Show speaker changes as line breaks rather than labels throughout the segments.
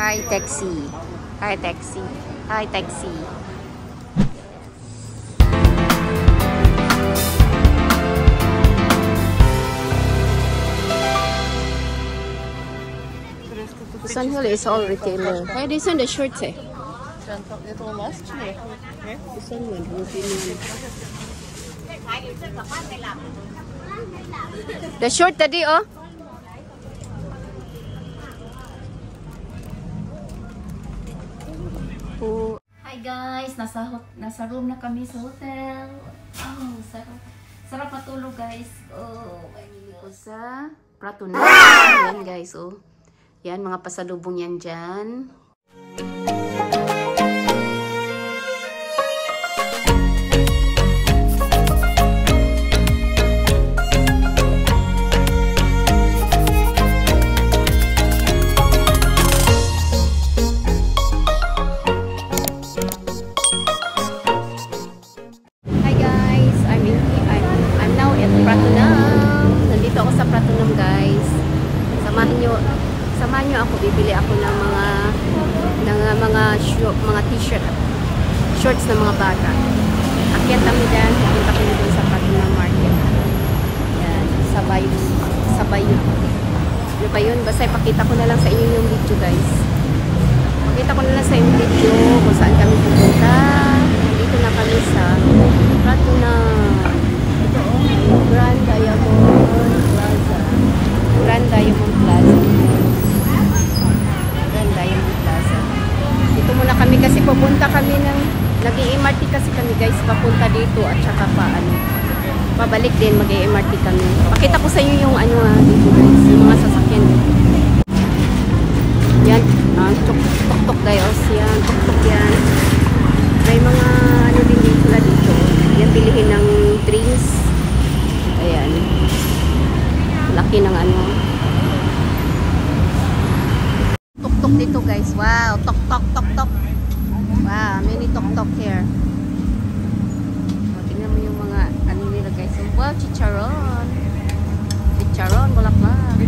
Hi, taxi. Hi, taxi. Hi, taxi. Sun Hill is all retailer. Hey, this one the shorts eh. This one the short tadi oh.
Hi guys, nasa room na kami sa hotel. Oh, sarap matulog guys. Oh, mainili ko sa Prato na. Yan guys, oh. Yan mga pasalubong yan dyan. Samahan nyo ako, bibili ako ng mga t-shirt, shorts ng mga bata. Akyat kami dyan, pupunta kami dun sa Pratunang Market. Yan, sabay yun. Ano ba yun? Basta ipakita ko na lang sa inyo yung video guys. Pakita ko na lang sa inyo yung video kung saan kami pupunta. Dito na kami sa Pratunang. Ito oh, Grand Diamond Plaza. Grand Diamond Plaza. Dito muna kami kasi pupunta kami ng nag-i-MRT kasi kami guys papunta dito at saka pabalik din mag-i-MRT kami. Pakita ko sa inyo yung dito guys, yung mga sasakyan. Yan, tuk-tuk guys, yan, tuk-tuk yan. May mga din sila dito. Yan, bilihin ng drinks. Ayan. Laki ng tuk-tuk dito guys. Wow, tuk-tuk. Wow, many tuk-tuk here. Tingnan mo yung mga nila guys. Wow, chicharon. Chicharon, bulaklak.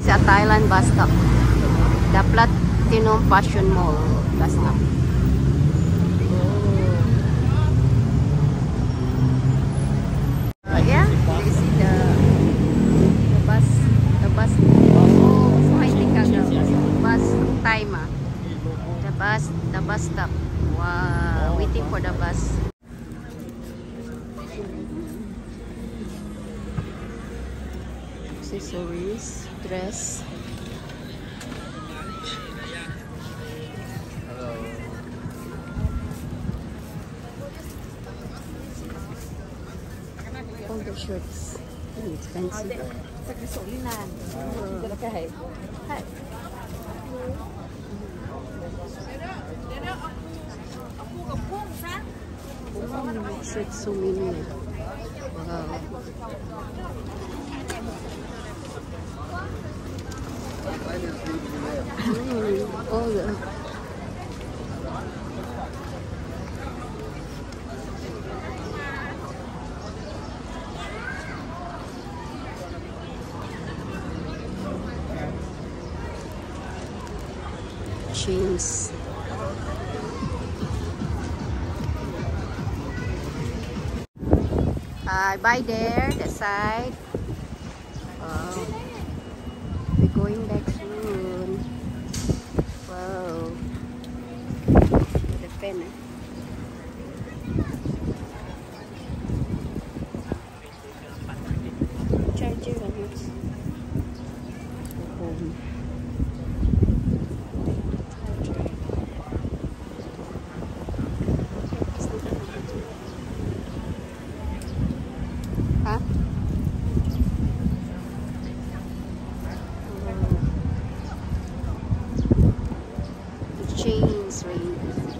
Sa Thailand bus stop. The Platinum Fashion Mall bus stop. The bus stop. Wow, waiting for the bus. Accessories, dress. All the shirts. It's fancy. Hi. Shirts, so many. Wow. All the chains. By there, that side. Wow. We're going back soon. Wow. The pen. Charger on it. Chains range.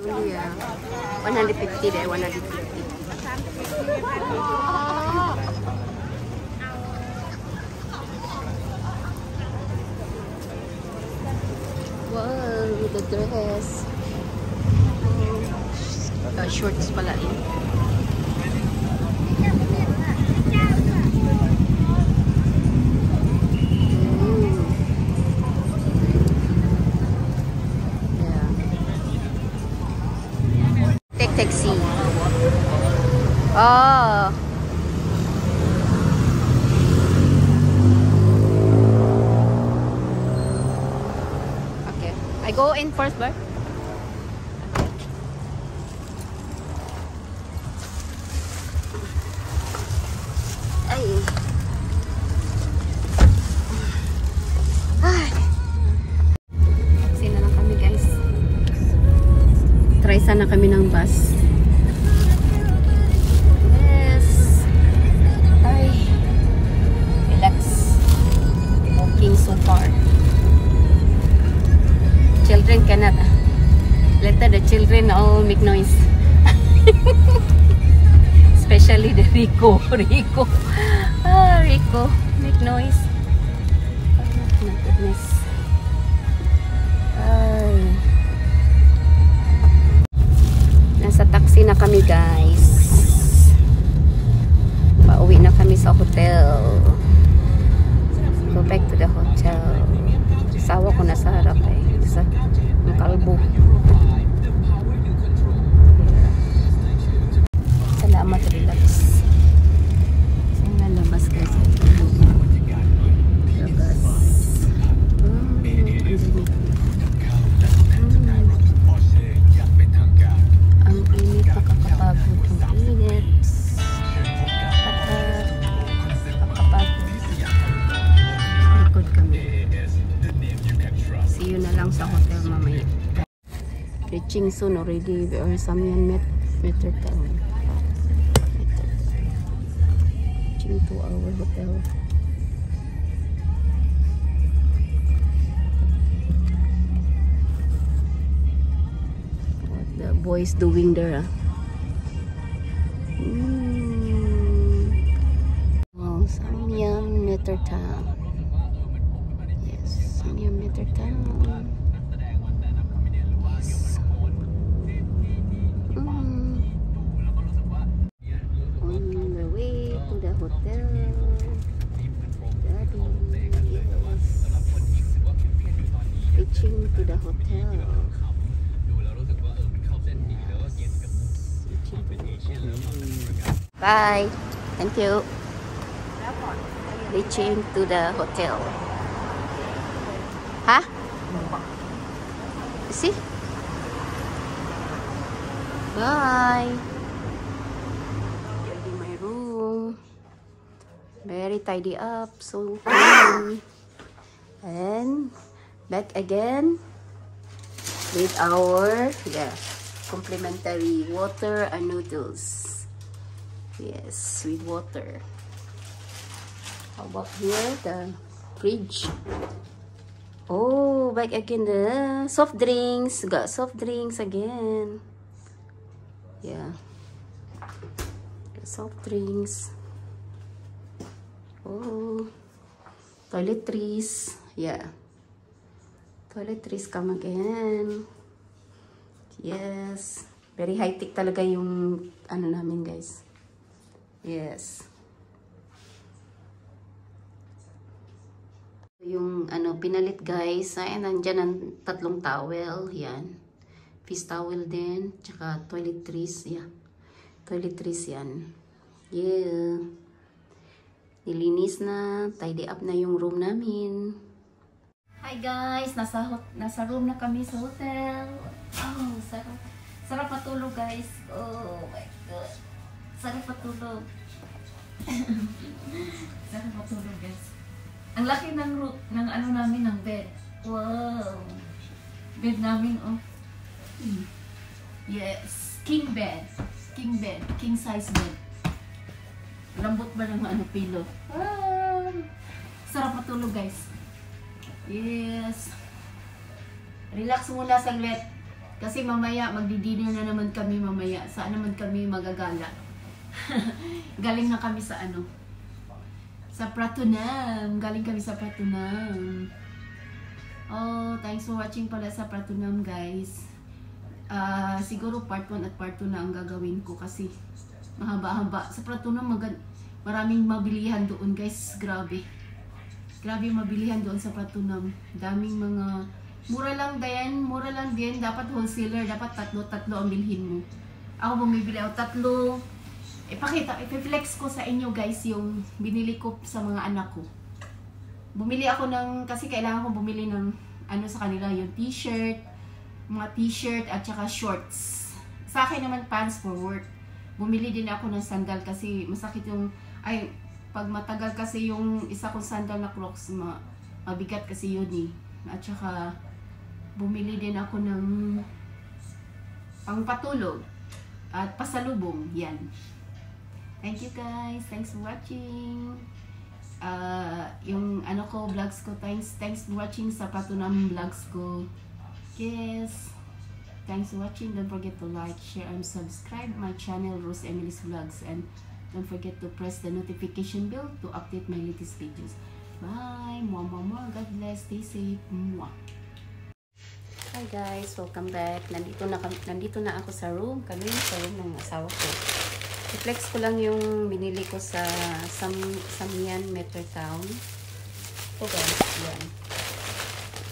Yeah. 150 there, 150. Wow, the dress. Shorts pala eh. Go in first, bar. Ay. Ay. Taxi na lang kami, guys. Try sana kami ng bus. Yes. Ay. Relax. Walking so far. Children cannot. Later the children all make noise. Especially the Rico. Ah, Rico. Make noise. Oh my goodness. Ay. Nasa taxi na kami, guys. Pauwi na kami sa hotel. Go back to the hotel. Sawa ko nasa harap eh. Sa kalbo. Salamat, relax. Kasi nalabas guys. Labas. Ang init, nakakapagod. Ang init. Nakakapagod. Likod kami. See you na lang sa hotel mamaya. Reaching soon already. We are Samyan Meter Town. Reaching to our hotel. What the boys doing there? Oh, Samyan Meter Town. Yes, Samyan Meter Town. Hotel. Daddy, yes. Reaching to the hotel. Bye. Thank you. Reaching to the hotel. Huh? See? Bye. Very tidy up, so clean. And back again with our complimentary water and noodles. Yes, with water. How about here the fridge? Oh, back again the soft drinks. Got soft drinks again. Yeah, the soft drinks. Oh, toiletries. Yeah. Toiletries come again. Yes. Very high-tech talaga yung ano namin, guys. Yes. Yung ano, pinalit, guys. Ay, nandyan ang 3 towel. Yan. Fish towel din. Tsaka toiletries. Yeah. Toiletries yan. Yeah. Nilinis na, tidy up na yung room namin. Hi guys, nasa room na kami sa hotel. Oh, sarap. Sarap matulog guys. Oh my god. Sarap matulog. Sarap matulog guys. Ang laki ng ano namin ng bed. Wow. Bed namin oh. Yes, king bed. King bed, king size bed. Lambot ba ng ano pillow? Ah, sarap matulog guys. Yes. Relax muna saglit. Kasi mamaya magdi-dinner na naman kami mamaya. Saan naman kami magagala? Galing na kami sa ano? Sa Pratunam. Galing kami sa Pratunam. Oh, thanks for watching pala sa Pratunam guys. Siguro part 1 at part 2 na ang gagawin ko kasi mahaba-haba. Sa Pratunam maraming mabilihan doon guys. Grabe. Grabe mabilihan doon sa Pratunam. Daming mga mura lang din. Dapat wholesaler, dapat tatlo ang bilhin mo. Ako bumibili ako 3. Ipiflex ko sa inyo guys yung binili ko sa mga anak ko. Bumili ako ng, kasi kailangan ko bumili ng
ano sa kanila, yung t-shirt, mga t-shirt at saka shorts. Sa akin naman pants for work. Bumili din ako ng sandal kasi masakit yung, pag matagal kasi yung isa kong sandal na Crocs, mabigat kasi yun eh. At saka bumili din ako ng pangpatulog at pasalubong. Yan. Thank you guys. Thanks for watching. Yung ano ko, vlogs ko. Thanks for watching sa Pratunam vlogs ko. Yes. Thanks for watching. Don't forget to like, share, and subscribe my channel, Rose Emily's Vlogs. And don't forget to press the notification bell to update my latest videos. Bye. Mwah, mwah, mwah. God bless. Stay safe. Mwah.
Hi guys, welcome back. Nandito na ako sa room. Kami sa room ng asawa ko. I-flex ko lang yung binili ko sa Samian Metro Town. Ito guys, yan.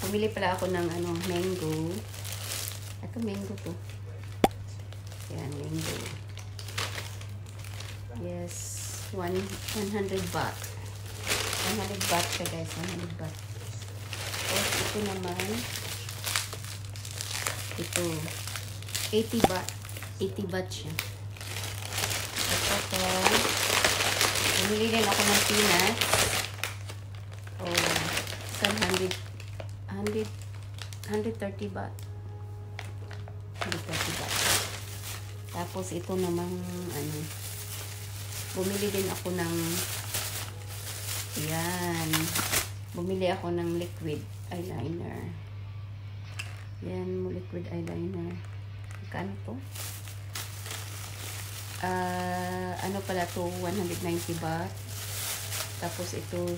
Pumili pala ako ng mango. Ito mango to. Yan, mango. Yes, 100 baht. 100 baht siya guys, 100 baht. Tapos ito naman, ito 80 baht. 80 baht siya. At saka bumili din ako ng peanuts. Oh, 130 baht. 130 baht. Tapos ito namang bumili din ako ng yan. Bumili ako ng liquid eyeliner. Yan, liquid eyeliner. Magkano to? Ano pala to? 190 baht. Tapos ito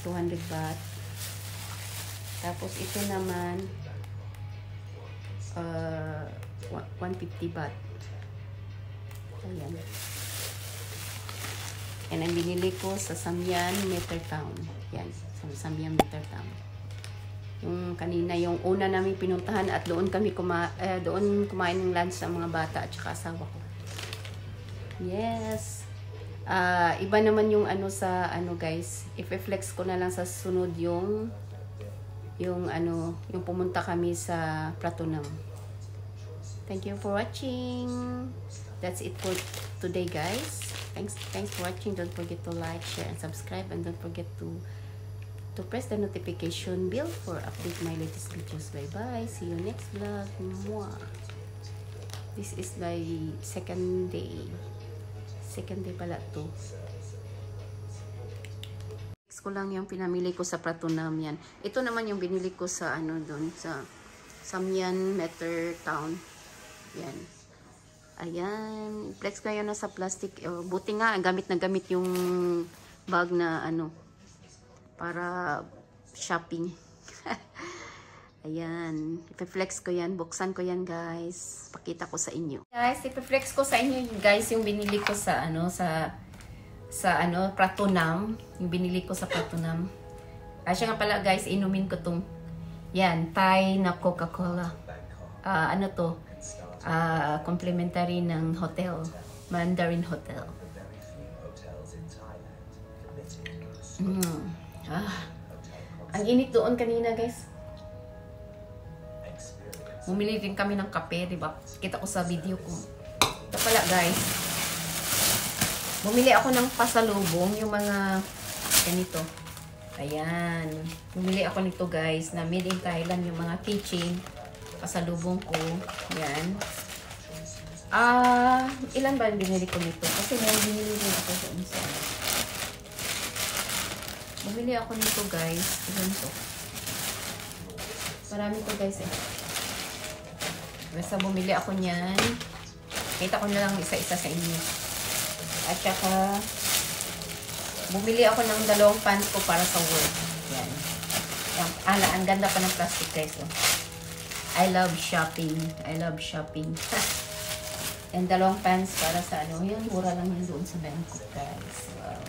200 baht. Tapos ito naman 150 baht. Ayan. And ang binili ko sa Samian Metro Town. Yan, sa Samian Metro Town. Yung kanina, yung una namin pinuntahan at doon kami doon kumain ng lunch ng mga bata at saka asawa ko. Yes. Iba naman yung sa guys. I-flex ko na lang sa sunod yung pumunta kami sa Pratunam. Thank you for watching. That's it for today guys. Thanks for watching. Don't forget to like, share, and subscribe, and don't forget to press the notification bell for update my latest videos. Bye bye. See you next vlog. Mwah. This is my second day. Second day pala to. Next ko lang yung pinamili ko sa Pratunam yan. Ito naman yung binili ko sa doon sa Samian Metro Town. Yan. Ayan. Flex ko yan sa plastic. Buti nga, gamit na gamit yung bag na para shopping. Ayan. Ipe-flex ko yan. Buksan ko yan guys. Pakita ko sa inyo. Guys, ipe-flex ko sa inyo guys yung binili ko sa Pratunam. Yung binili ko sa Pratunam. Siya nga pala guys, inumin ko tong yan, Thai na Coca-Cola. Complimentary ng hotel. Mandarin Hotel. Ang init doon kanina guys. Bumili din kami ng kape, diba? Kita ko sa video ko. Ito pala guys. Bumili ako ng pasalubong, yung mga ganito. Ayan. Bumili ako nito guys, na made in Thailand, yung mga keychain. Pasalubong ko. Ayan. Ilan ba yung binili ko nito? Kasi may binili din ako doon sa bumili ako nito guys. Ilan to? Marami to guys eh. Basta bumili ako niyan. Kita ko na lang isa-isa sa inyo. At saka bumili ako ng 2 pants ko para sa work. Yan. Ang ganda pa ng plastic guys. Oh. I love shopping. I love shopping. And 2 pants para sa yun, mura lang yun doon sa Bangkok guys. Wow.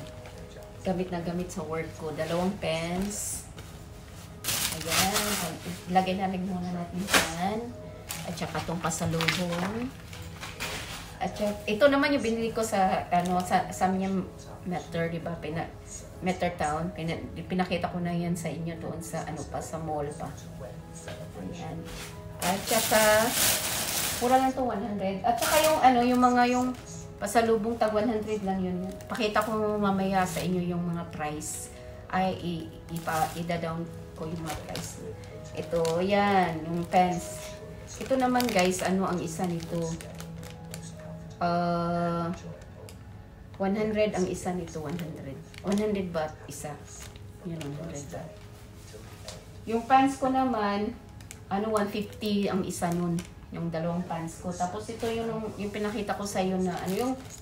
Gamit na gamit sa work ko. 2 pants. Ayan. Lagay na rin muna natin yan. At saka itong pasalubong. At ito naman yung binili ko sa sa Miam Meter, di ba? Meter Town. Pinakita ko na yan sa inyo doon sa sa mall pa. Ayan. At saka mura lang to 100. At saka yung pasalubong tag 100 lang yun. Pakita ko mamaya sa inyo yung mga price. Ay ida-down ko yung mga price. Ito, yan, yung pens. Ito naman guys, ang isa nito? 100 ang isa nito, 100 baht isa. Yan, 100 baht. Yung pants ko naman, 150 ang isa nun. Yung dalawang pants ko. Tapos ito yung pinakita ko sa iyo na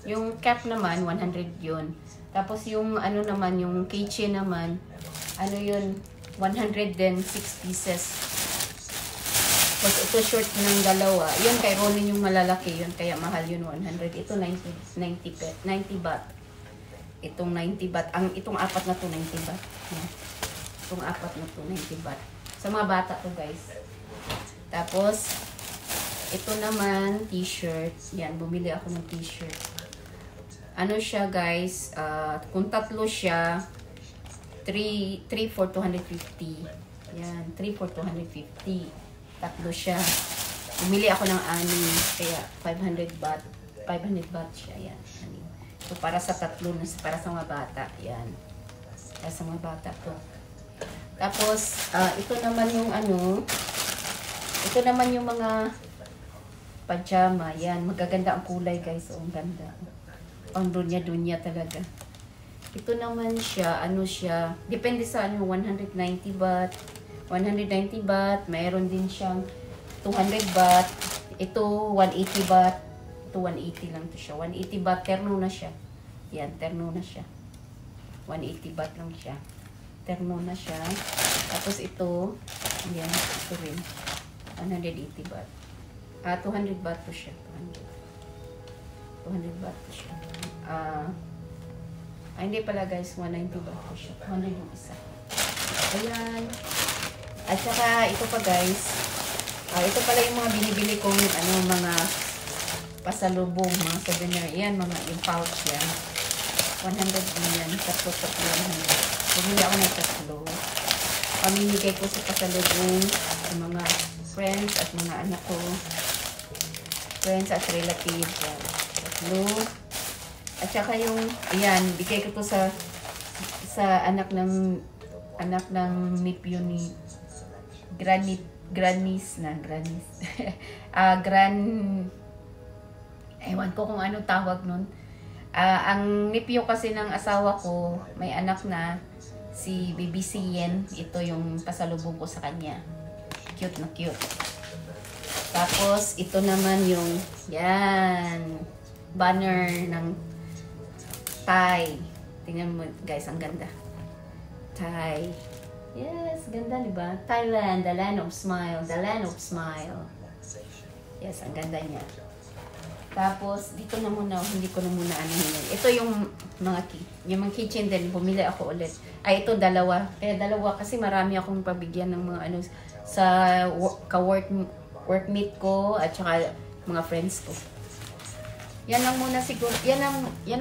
yung cap naman 100 yun. Tapos yung naman yung keychain naman yun 100 din 6 pieces. Tapos ito short ng dalawa. Yun kay Ronin yung malalaki yun kaya mahal yun 100. Ito 90 baht. Itong 90 baht. Itong apat na to 90 baht. Yan. Itong apat na to 90 baht. Sa mga bata to guys. Tapos ito naman, t-shirt. Yan, bumili ako ng t-shirt. Siya guys, kung tatlo siya, 3 for 250. Yan, 3 for 250. Tatlo siya. Bumili ako ng 6, kaya 500 baht. 500 baht siya, yan. So, para sa tatlo, para sa mga bata. Yan. Para sa mga bata to. Tapos, ito naman yung ito naman yung mga pajama, yan. Magaganda ang kulay guys. Ang ganda. Ang dunya-dunya talaga. Ito naman siya, siya, depende sa 190 baht. 190 baht. Mayroon din siyang 200 baht. Ito, 180 baht. Ito, 180 lang to siya. 180 baht, terno na siya. Yan, terno na siya. 180 baht lang siya. Terno na siya. Tapos ito, yan, ito rin. 180 baht. 200 baht po siya. 200 baht po siya. Hindi pala guys, 190 baht po siya. 200 yung isa. Ayan. At saka, ito pa guys. Ito pala yung mga binibili kong mga pasalubong, mga souvenir. Ayan, yung pouch yan. 100 yan. Tatlo 100. Bumili ako ng tatlo. Pamimigay ko sa pasalubong sa mga friends at mga anak ko. Friends at relatives. Tatlo. At saka yung, ayan, bigay ko to sa anak ng nephew ni Grannies. Ewan ko kung anong tawag nun. Ang nephew kasi ng asawa ko, may anak na, si BBC Yen. Ito yung pasalubong ko sa kanya. Cute na cute. Tapos, ito naman yung, yan, banner ng Thai. Tingnan mo guys, ang ganda. Thai. Yes, ganda diba? Thailand, the land of smile. The land of smile. Yes, ang ganda niya. Tapos, dito na muna, hindi ko na muna ito yung mga kitchen din. Bumili ako ulit. Ito dalawa. Kaya dalawa kasi marami akong pabigyan ng mga sa workmate ko at saka mga friends ko. Yan lang muna siguro. Yan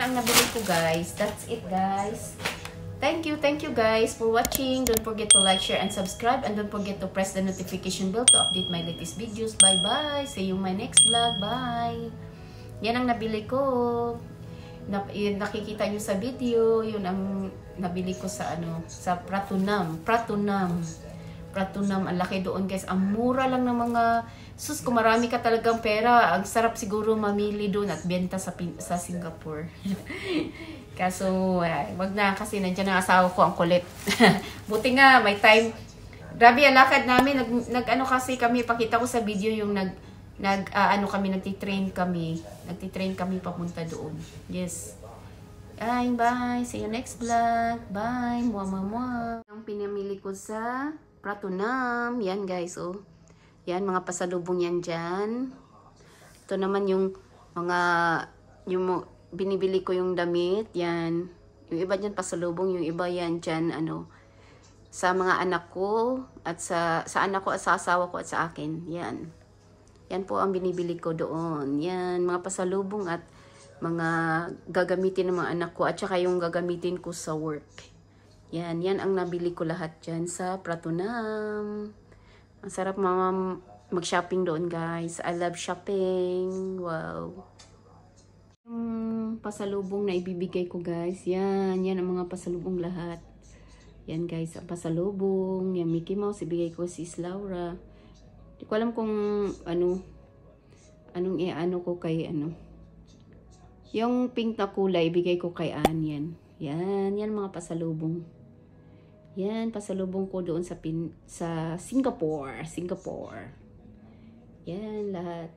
ang nabili ko guys. That's it guys. Thank you guys for watching. Don't forget to like, share, and subscribe. And don't forget to press the notification bell to update my latest videos. Bye-bye. See you in my next vlog. Bye. Yan ang nabili ko. Nakikita nyo sa video. Yun ang nabili ko sa sa Pratunam. Ang laki doon guys. Ang mura lang ng mga sus, kung marami ka talagang pera, ang sarap siguro mamili doon at benta sa Singapore. Kaso, wag na kasi nandiyan ang asawa ko, ang kulit. Buti nga, may time. Grabe ang lakad namin. Kasi kami, pakita ko sa video yung nagtitrain kami. Nagtitrain kami papunta doon. Yes. Bye. See you next vlog. Bye. Mwah. Ang pinamili ko sa Pratunam. Yan guys, oh. Yan, mga pasalubong yan dyan. Ito naman yung binibili ko yung damit. Yan. Yung iba dyan pasalubong, yung iba yan dyan, sa mga anak ko, at sa anak ko, at sa asawa ko, at sa akin. Yan. Yan po ang binibili ko doon. Yan, mga pasalubong at mga gagamitin ng mga anak ko at saka yung gagamitin ko sa work. Yan ang nabili ko lahat dyan sa Pratunam. Ang sarap mag-shopping doon, guys. I love shopping. Wow. Yung pasalubong na ibibigay ko, guys. Yan ang mga pasalubong lahat. Yan, guys, ang pasalubong. Yan, Mickey Mouse, ibigay ko si Laura. Hindi ko alam kung anong i-ano ko kay Yung pink na kulay, ibigay ko kay Ann. Yan mga pasalubong. Yan, pasalubong ko doon sa Singapore. Yan, lahat.